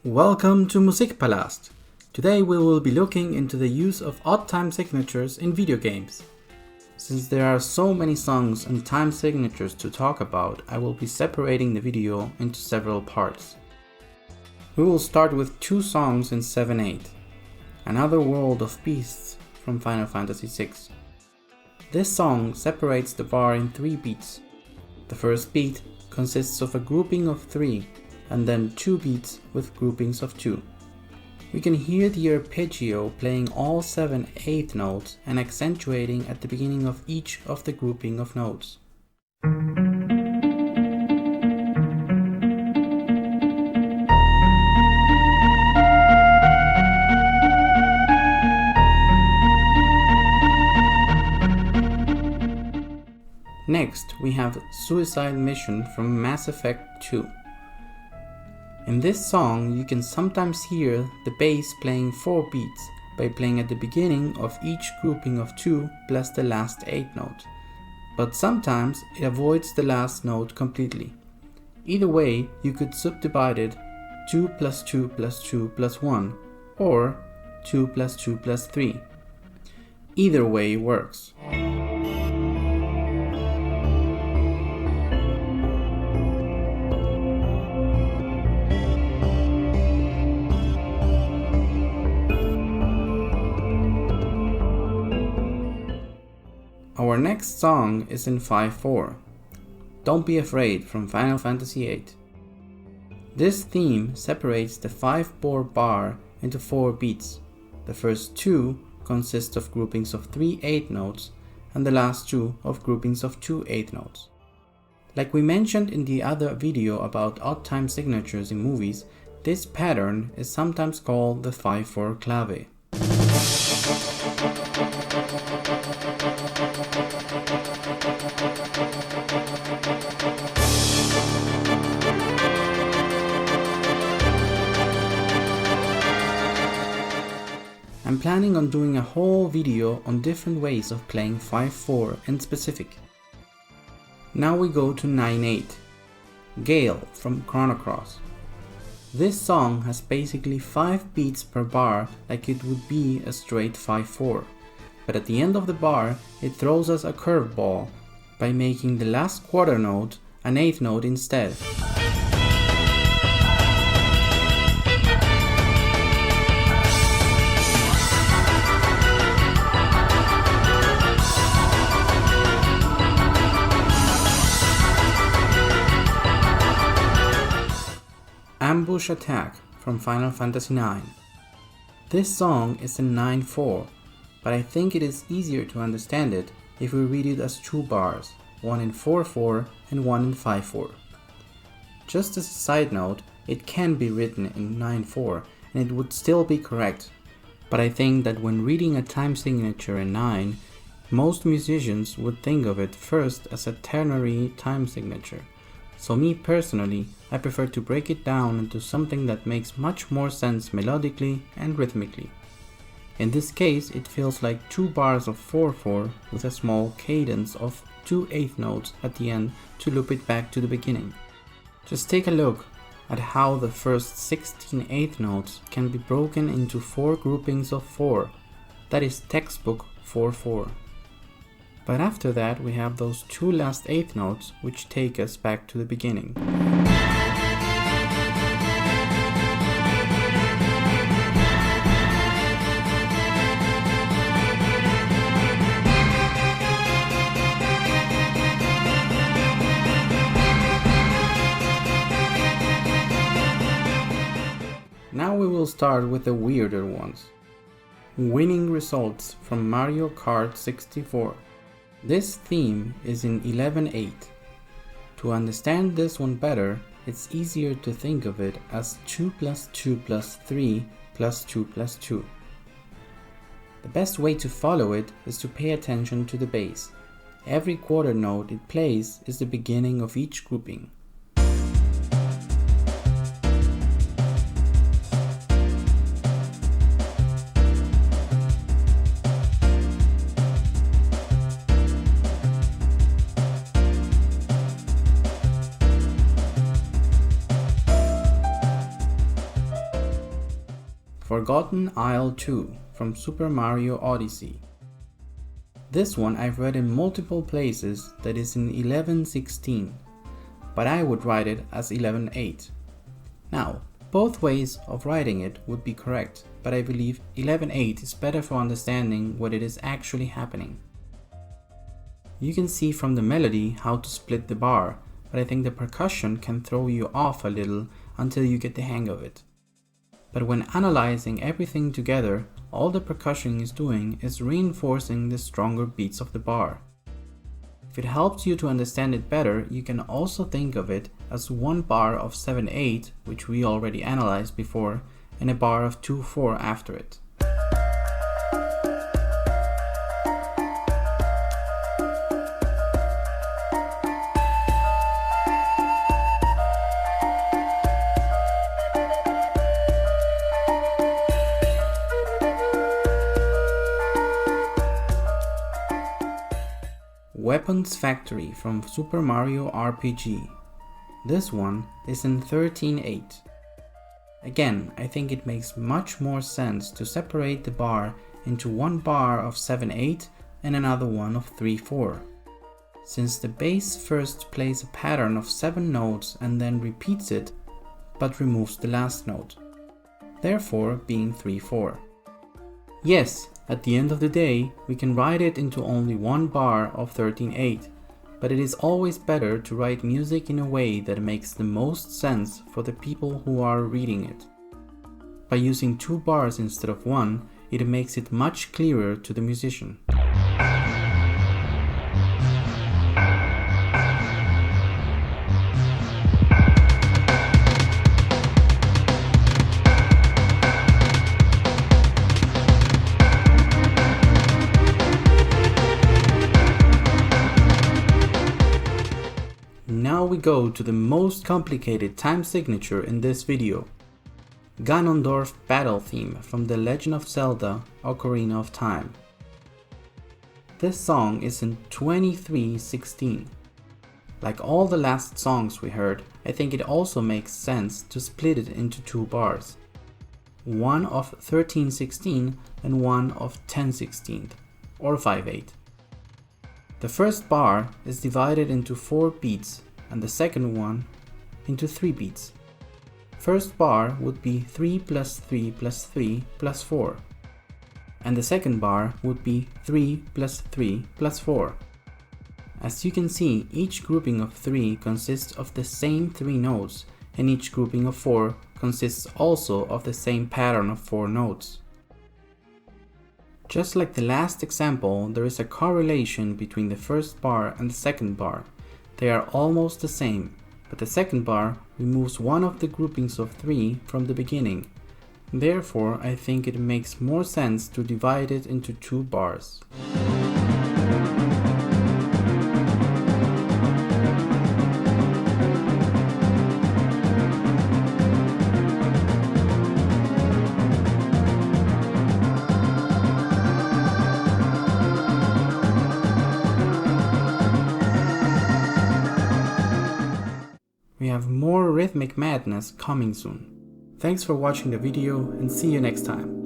Welcome to Musikpalast. Today we will be looking into the use of odd time signatures in video games. Since there are so many songs and time signatures to talk about, I will be separating the video into several parts. We will start with two songs in VIII, Another World of Beasts from Final Fantasy VI. This song separates the bar in 3 beats. The first beat consists of a grouping of 3 and then 2 beats with groupings of 2. We can hear the arpeggio playing all 7 eighth notes and accentuating at the beginning of each of the grouping of notes. Next, we have Suicide Mission from Mass Effect 2. In this song, you can sometimes hear the bass playing 4 beats by playing at the beginning of each grouping of 2 plus the last 8 note. But sometimes it avoids the last note completely. Either way, you could subdivide it 2 plus 2 plus 2 plus 1 or 2 plus 2 plus 3. Either way works. Our next song is in 5/4, Don't Be Afraid from Final Fantasy VIII. This theme separates the 5/4 bar into 4 beats. The first 2 consist of groupings of 3 eighth notes and the last 2 of groupings of 2 eighth notes. Like we mentioned in the other video about odd time signatures in movies, this pattern is sometimes called the 5/4 clave. I'm planning on doing a whole video on different ways of playing 5/4 and specific. Now we go to 9/8, Gale from Chrono Cross. This song has basically 5 beats per bar like it would be a straight 5/4, but at the end of the bar it throws us a curveball by making the last quarter note an eighth note instead. Ambush Attack from Final Fantasy IX. This song is in 9/4, but I think it is easier to understand it if we read it as 2 bars, one in 4/4 and one in 5/4. Just as a side note, it can be written in 9/4 and it would still be correct, but I think that when reading a time signature in 9, most musicians would think of it first as a ternary time signature. So me personally, I prefer to break it down into something that makes much more sense melodically and rhythmically. In this case, it feels like 2 bars of 4/4 with a small cadence of 2 eighth notes at the end to loop it back to the beginning. Just take a look at how the first 16 eighth notes can be broken into 4 groupings of 4. That is textbook 4/4. But after that we have those 2 last eighth notes which take us back to the beginning. Now we will start with the weirder ones. Winning Results from Mario Kart 64. This theme is in 11/8. To understand this one better, it's easier to think of it as 2 plus 2 plus 3 plus 2 plus 2. The best way to follow it is to pay attention to the bass. Every quarter note it plays is the beginning of each grouping. Forgotten Isle 2 from Super Mario Odyssey. This one I've read in multiple places that is in 11:16, but I would write it as 11:8. Now, both ways of writing it would be correct, but I believe 11:8 is better for understanding what it is actually happening. You can see from the melody how to split the bar, but I think the percussion can throw you off a little until you get the hang of it. But when analyzing everything together, all the percussion is doing is reinforcing the stronger beats of the bar. If it helps you to understand it better, you can also think of it as one bar of 7/8, which we already analyzed before, and a bar of 2/4 after it. Weapons Factory from Super Mario RPG. This one is in 13:8. Again, I think it makes much more sense to separate the bar into one bar of 7/8 and another one of 3/4, since the bass first plays a pattern of 7 notes and then repeats it, but removes the last note, therefore being 3/4. Yes, at the end of the day, we can write it into only one bar of 13/8, but it is always better to write music in a way that makes the most sense for the people who are reading it. By using 2 bars instead of 1, it makes it much clearer to the musician. Now we go to the most complicated time signature in this video. Ganondorf battle theme from The Legend of Zelda: Ocarina of Time. This song is in 23:16. Like all the last songs we heard, I think it also makes sense to split it into 2 bars. One of 13:16 and one of 10:16, or 5/8. The first bar is divided into 4 beats and the second one into 3 beats. First bar would be 3 plus 3 plus 3 plus 4, and the second bar would be 3 plus 3 plus 4. As you can see, each grouping of 3 consists of the same 3 notes, and each grouping of 4 consists also of the same pattern of 4 notes. Just like the last example, there is a correlation between the first bar and the second bar. They are almost the same, but the second bar removes one of the groupings of 3 from the beginning. Therefore, I think it makes more sense to divide it into 2 bars. We have more rhythmic madness coming soon. Thanks for watching the video and see you next time.